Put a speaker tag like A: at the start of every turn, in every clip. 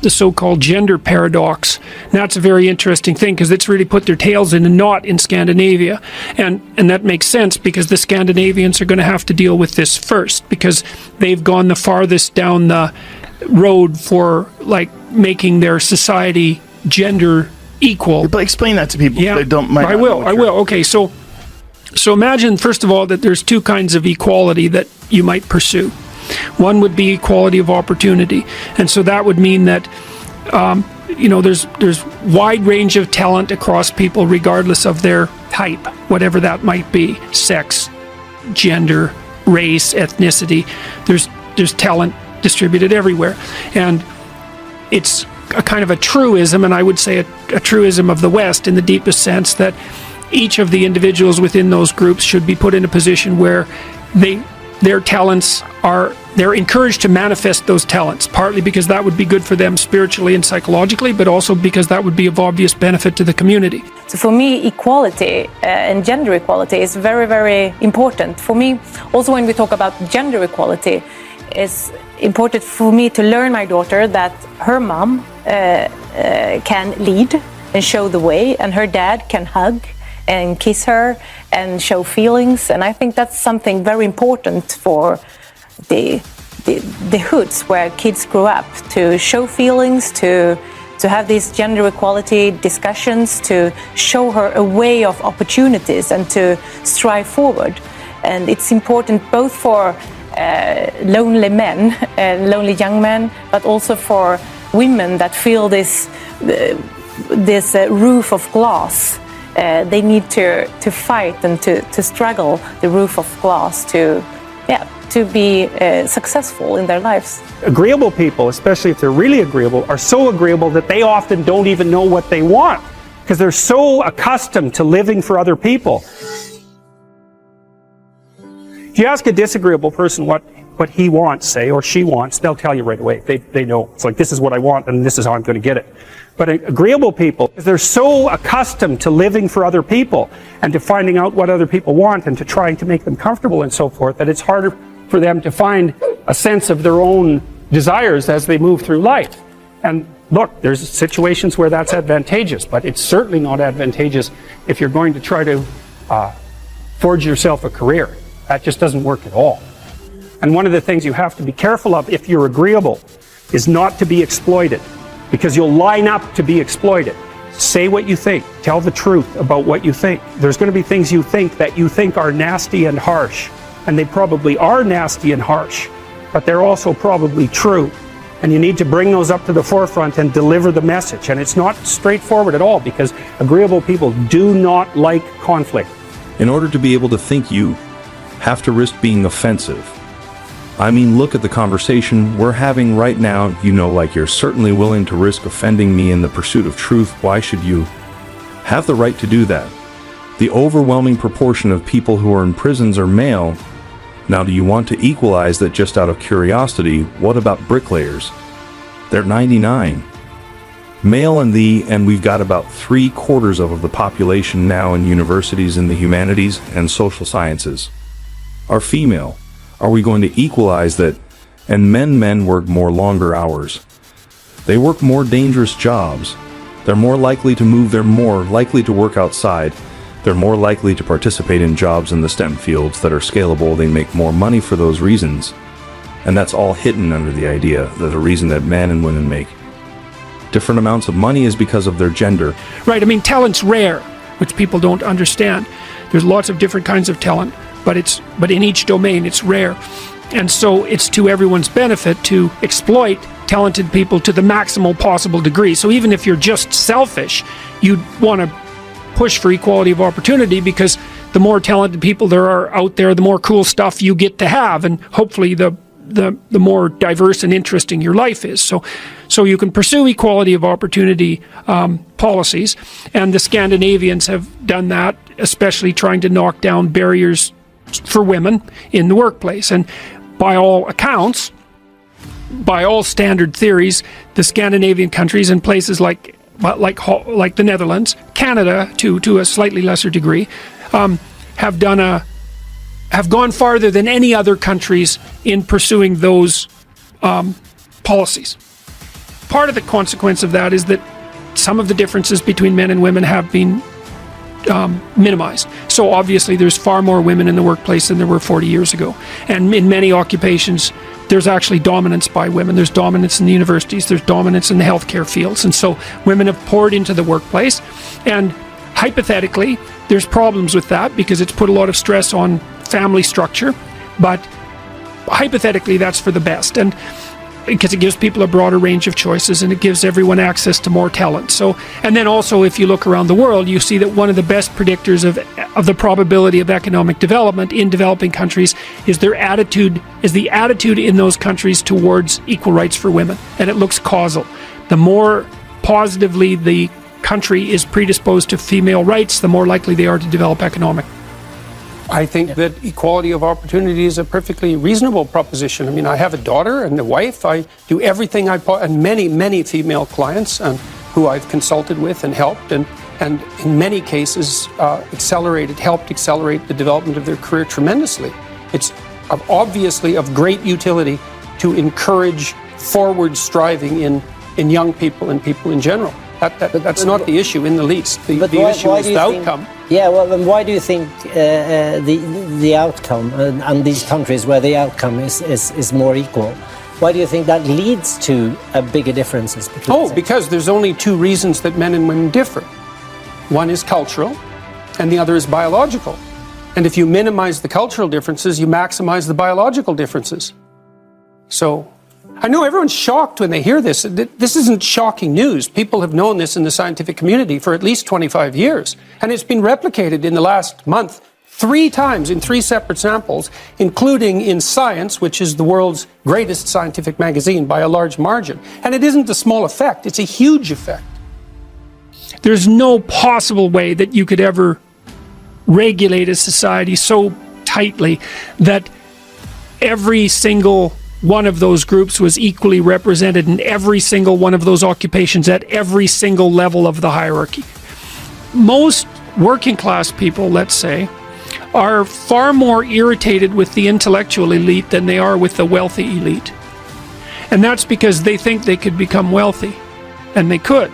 A: the so-called gender paradox. And that's a very interesting thing because it's really put their tails in a knot in Scandinavia. And that makes sense because the Scandinavians are going to have to deal with this first because they've gone the farthest down the road for like making their society gender equal.
B: But explain that to people.
A: Yeah,
B: They don't.
A: I will. Okay, so imagine first of all that there's two kinds of equality that you might pursue. One would be equality of opportunity, and so that would mean that there's wide range of talent across people regardless of their type, whatever that might be, sex, gender, race, ethnicity. There's talent distributed everywhere, and it's a kind of a truism, and I would say a truism of the West in the deepest sense, that each of the individuals within those groups should be put in a position where their talents they're encouraged to manifest those talents, partly because that would be good for them spiritually and psychologically, but also because that would be of obvious benefit to the community.
C: So for me, equality and gender equality is very, very important. For me, also when we talk about gender equality, it's important for me to learn my daughter that her mom can lead and show the way, and her dad can hug and kiss her and show feelings. And I think that's something very important for the hoods where kids grow up, to show feelings, to have these gender equality discussions, to show her a way of opportunities and to strive forward. And it's important both for lonely men, lonely young men, but also for women that feel this roof of glass. They need to fight and to struggle the roof of glass to be successful in their lives.
D: Agreeable people, especially if they're really agreeable, are so agreeable that they often don't even know what they want because they're so accustomed to living for other people. If you ask a disagreeable person what he wants, say, or she wants, they'll tell you right away. They know. It's like, this is what I want and this is how I'm going to get it. But agreeable people, they're so accustomed to living for other people and to finding out what other people want and to trying to make them comfortable and so forth, that it's harder for them to find a sense of their own desires as they move through life. And look, there's situations where that's advantageous, but it's certainly not advantageous if you're going to try to forge yourself a career. That just doesn't work at all. And one of the things you have to be careful of if you're agreeable is not to be exploited, because you'll line up to be exploited. Say what you think. Tell the truth about what you think. There's going to be things you think that you think are nasty and harsh, and they probably are nasty and harsh, but they're also probably true. And you need to bring those up to the forefront and deliver the message. And it's not straightforward at all, because agreeable people do not like conflict.
E: In order to be able to think, you have to risk being offensive. I mean, look at the conversation we're having right now. Like you're certainly willing to risk offending me in the pursuit of truth. Why should you have the right to do that? The overwhelming proportion of people who are in prisons are male. Now, do you want to equalize that just out of curiosity? What about bricklayers? They're 99. Male and we've got about 3/4 of the population now in universities in the humanities and social sciences are female. Are we going to equalize that? And men work more longer hours. They work more dangerous jobs. They're more likely to move. They're more likely to work outside. They're more likely to participate in jobs in the STEM fields that are scalable. They make more money for those reasons. And that's all hidden under the idea that the reason that men and women make different amounts of money is because of their gender.
A: Right, I mean, talent's rare, which people don't understand. There's lots of different kinds of talent, but in each domain it's rare. And so it's to everyone's benefit to exploit talented people to the maximal possible degree. So even if you're just selfish, you'd want to push for equality of opportunity, because the more talented people there are out there, the more cool stuff you get to have, and hopefully the more diverse and interesting your life is. So you can pursue equality of opportunity policies, and the Scandinavians have done that, especially trying to knock down barriers for women in the workplace. And by all accounts, by all standard theories, the Scandinavian countries and places like the Netherlands, Canada to a slightly lesser degree, have gone farther than any other countries in pursuing those policies. part of the consequence of that is that some of the differences between men and women have been minimized. So obviously there's far more women in the workplace than there were 40 years ago. And in many occupations, there's actually dominance by women. There's dominance in the universities, there's dominance in the healthcare fields. And so women have poured into the workplace. And hypothetically, there's problems with that because it's put a lot of stress on family structure. But hypothetically, that's for the best. And because it gives people a broader range of choices and it gives everyone access to more talent. So, and then also if you look around the world, you see that one of the best predictors of the probability of economic development in developing countries is the attitude in those countries towards equal rights for women. And it looks causal. The more positively the country is predisposed to female rights, the more likely they are to develop economic.
D: I think that equality of opportunity is a perfectly reasonable proposition. I mean, I have a daughter and a wife. I do everything and many female clients who I've consulted with and helped, and in many cases helped accelerate the development of their career tremendously. It's obviously of great utility to encourage forward striving in young people and people in general. That's not the issue in the least. The issue is the outcome.
B: Yeah, well, then why do you think the outcome, and these countries where the outcome is more equal, why do you think that leads to bigger differences between sexes?
D: Because there's only two reasons that men and women differ. One is cultural, and the other is biological. And if you minimize the cultural differences, you maximize the biological differences. So I know everyone's shocked when they hear this. This isn't shocking news. People have known this in the scientific community for at least 25 years. And it's been replicated in the last month 3 times in 3 separate samples, including in Science, which is the world's greatest scientific magazine by a large margin. And it isn't a small effect, it's a huge effect.
A: There's no possible way that you could ever regulate a society so tightly that every single one of those groups was equally represented in every single one of those occupations at every single level of the hierarchy. Most working class people, let's say, are far more irritated with the intellectual elite than they are with the wealthy elite. And that's because they think they could become wealthy, and they could,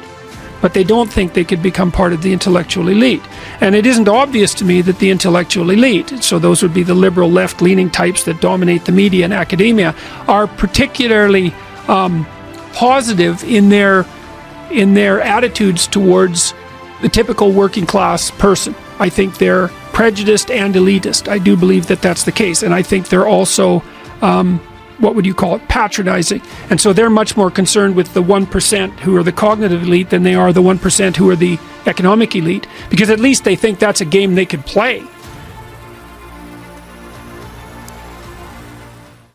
A: but they don't think they could become part of the intellectual elite. And it isn't obvious to me that the intellectual elite, so those would be the liberal left-leaning types that dominate the media and academia, are particularly positive in their attitudes towards the typical working class person. I think they're prejudiced and elitist. I do believe that that's the case. And I think they're also what would you call it, patronizing. And so they're much more concerned with the 1% who are the cognitive elite than they are the 1% who are the economic elite, because at least they think that's a game they could play.